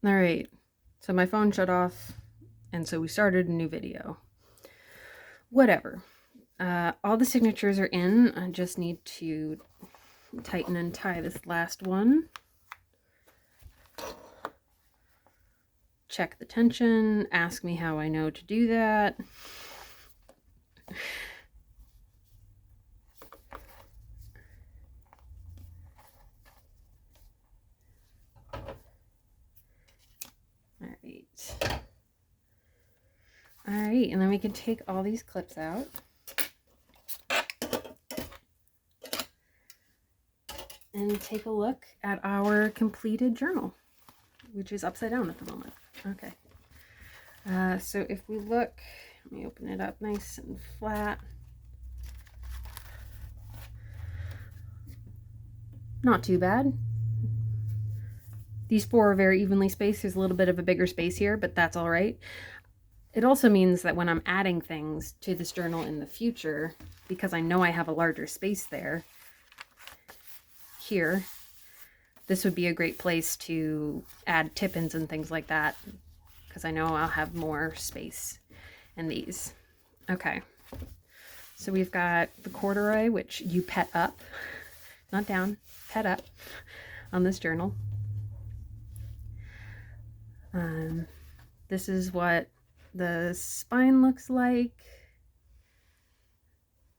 All right, so my phone shut off, and so we started a new video. Whatever. All the signatures are in. I just need to tighten and tie this last one. Check the tension, ask me how I know to do that. All right, and then we can take all these clips out. And take a look at our completed journal, which is upside down at the moment. Okay. So if we look, let me open it up nice and flat. Not too bad. These four are very evenly spaced. There's a little bit of a bigger space here, but that's all right. It also means that when I'm adding things to this journal in the future, because I know I have a larger space there, here, this would be a great place to add tip-ins and things like that, because I know I'll have more space in these. Okay, so we've got the corduroy, which you pet up, not down, pet up on this journal. This is what the spine looks like.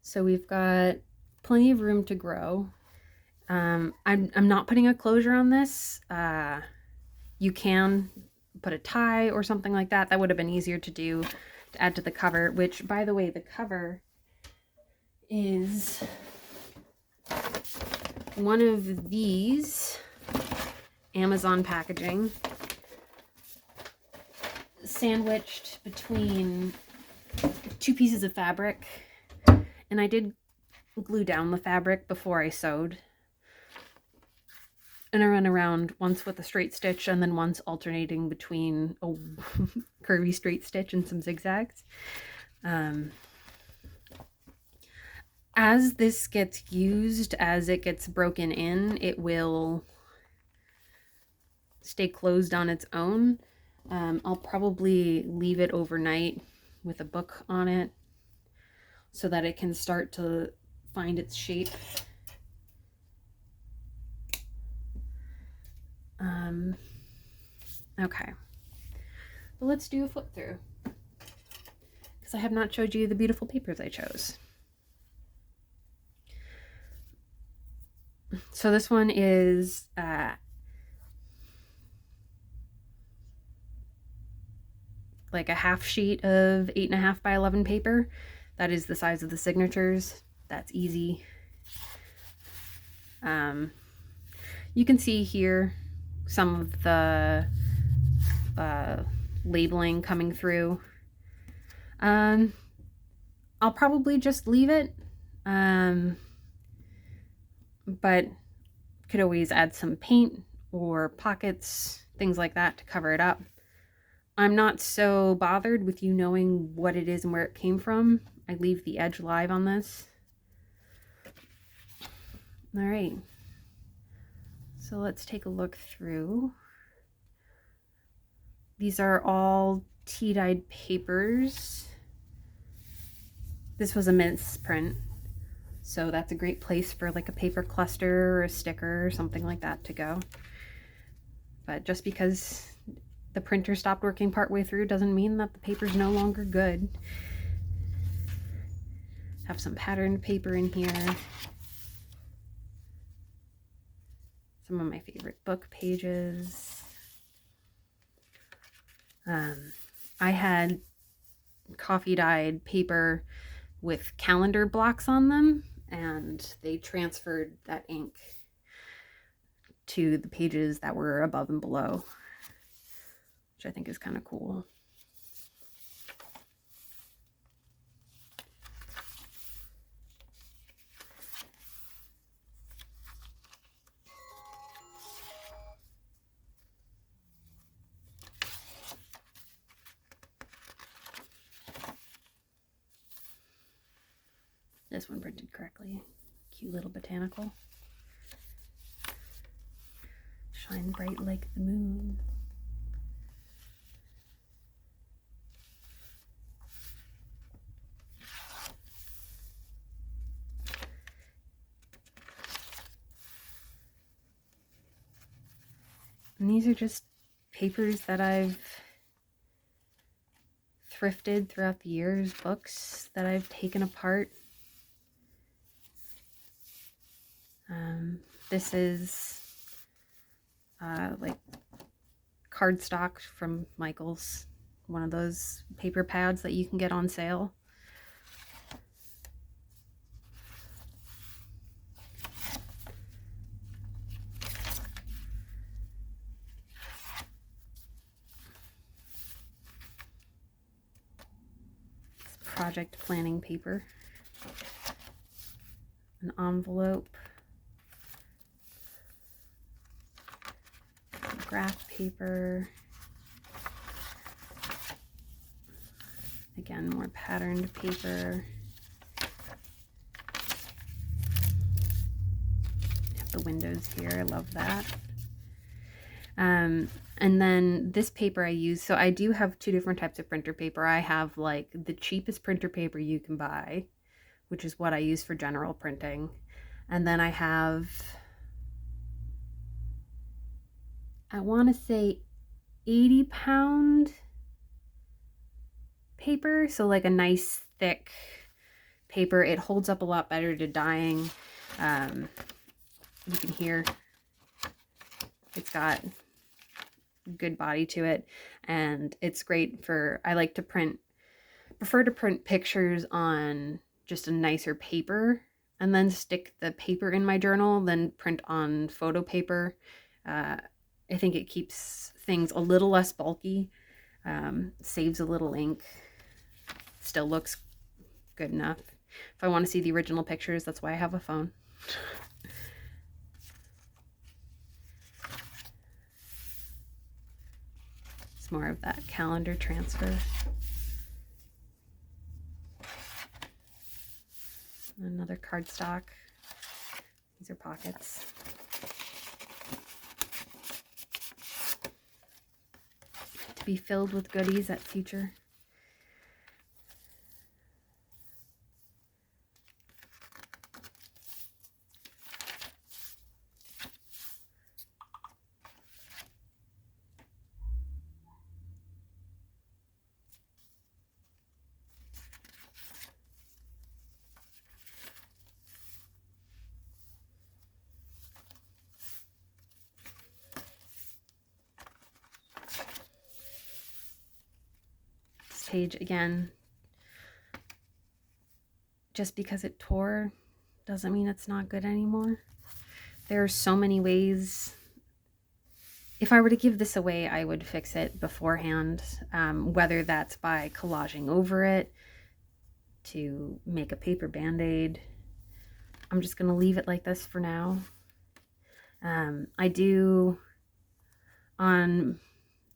So we've got plenty of room to grow. I'm not putting a closure on this. You can put a tie or something like that. That would have been easier to do to add to the cover, which, by the way, the cover is one of these Amazon packaging sandwiched between two pieces of fabric, and I did glue down the fabric before I sewed, and I run around once with a straight stitch and then once alternating between a curvy straight stitch and some zigzags. As this gets used, as it gets broken in, it will stay closed on its own. I'll probably leave it overnight with a book on it so that it can start to find its shape. Okay, but let's do a flip through, because I have not showed you the beautiful papers I chose. So this one is like a half sheet of 8.5 by 11 paper. That is the size of the signatures. That's easy. You can see here some of the labeling coming through. I'll probably just leave it, but could always add some paint or pockets, things like that, to cover it up. I'm not so bothered with you knowing what it is and where it came from. I leave the edge live on this. All right, so let's take a look through. These are all tea-dyed papers. This was a misprint, so that's a great place for like a paper cluster or a sticker or something like that to go. But just because the printer stopped working partway through doesn't mean that the paper's no longer good. Have some patterned paper in here. Some of my favorite book pages. I had coffee dyed paper with calendar blocks on them, and they transferred that ink to the pages that were above and below, which I think is kind of cool. This one printed correctly. Cute little botanical. Shine bright like the moon. And these are just papers that I've thrifted throughout the years, books that I've taken apart. This is like cardstock from Michael's, one of those paper pads that you can get on sale. It's project planning paper, an envelope, graph paper, again more patterned paper, have the windows here, I love that. And then this paper I use, so I do have two different types of printer paper. I have like the cheapest printer paper you can buy, which is what I use for general printing. And then I have, I want to say 80-pound paper, so like a nice thick paper. It holds up a lot better to dyeing. You can hear it's got good body to it, and it's great for, I like to prefer to print pictures on just a nicer paper and then stick the paper in my journal than print on photo paper. I think it keeps things a little less bulky, saves a little ink, still looks good enough. If I want to see the original pictures, that's why I have a phone. It's more of that calendar transfer. Another cardstock. These are pockets. To be filled with goodies at future. Page again, just because it tore doesn't mean it's not good anymore. There are so many ways. If I were to give this away, I would fix it beforehand, whether that's by collaging over it to make a paper band-aid. I'm just going to leave it like this for now. I do, on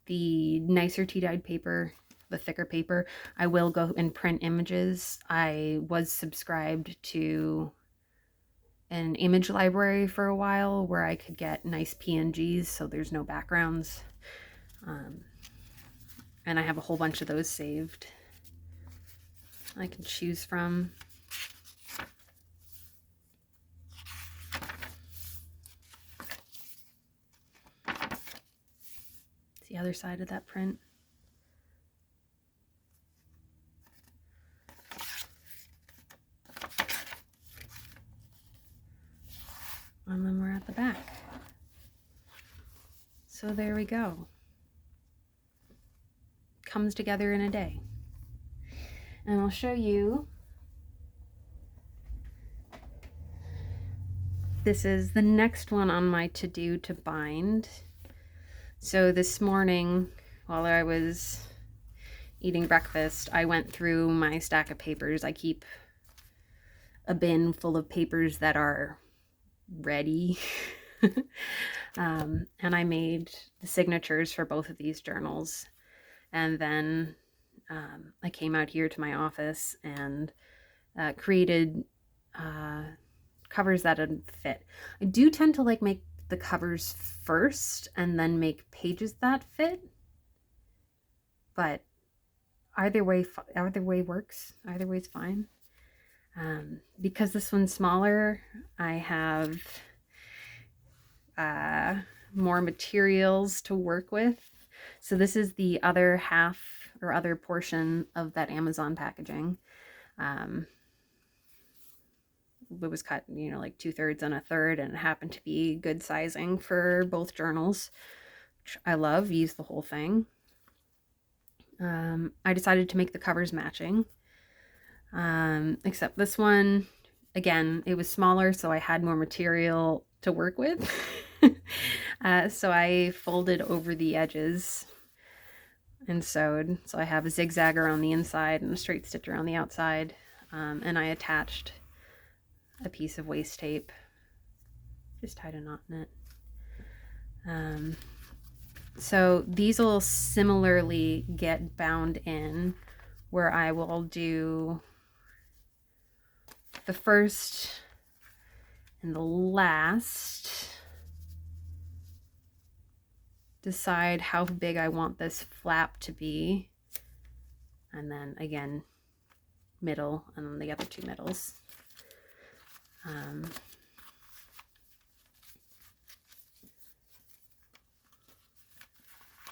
the nicer tea-dyed paper, the thicker paper, I will go and print images. I was subscribed to an image library for a while where I could get nice PNGs so there's no backgrounds. And I have a whole bunch of those saved I can choose from. It's the other side of that print. And then we're at the back. So there we go. Comes together in a day. And I'll show you. This is the next one on my to-do to bind. So this morning, while I was eating breakfast, I went through my stack of papers. I keep a bin full of papers that are ready. And I made the signatures for both of these journals. And then I came out here to my office and created covers that would fit. I do tend to like make the covers first and then make pages that fit. But either way works. Either way is fine. Because this one's smaller, I have more materials to work with. So this is the other half or other portion of that Amazon packaging. It was cut, you know, like 2/3 and 1/3, and it happened to be good sizing for both journals, which I love. Use the whole thing. I decided to make the covers matching, except this one, again, it was smaller, so I had more material to work with. So I folded over the edges and sewed. So I have a zigzag around the inside and a straight stitch around the outside, and I attached a piece of waist tape, just tied a knot in it. So these will similarly get bound in, where I will do the first and the last, decide how big I want this flap to be, and then again middle, and then the other two middles.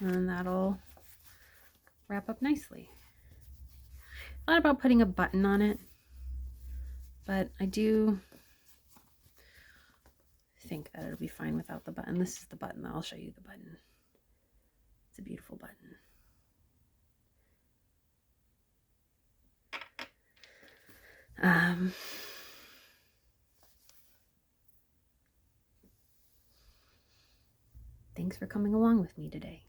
And that'll wrap up nicely. Thought about putting a button on it, but I do think that it'll be fine without the button. This is the button. I'll show you the button. It's a beautiful button. Thanks for coming along with me today.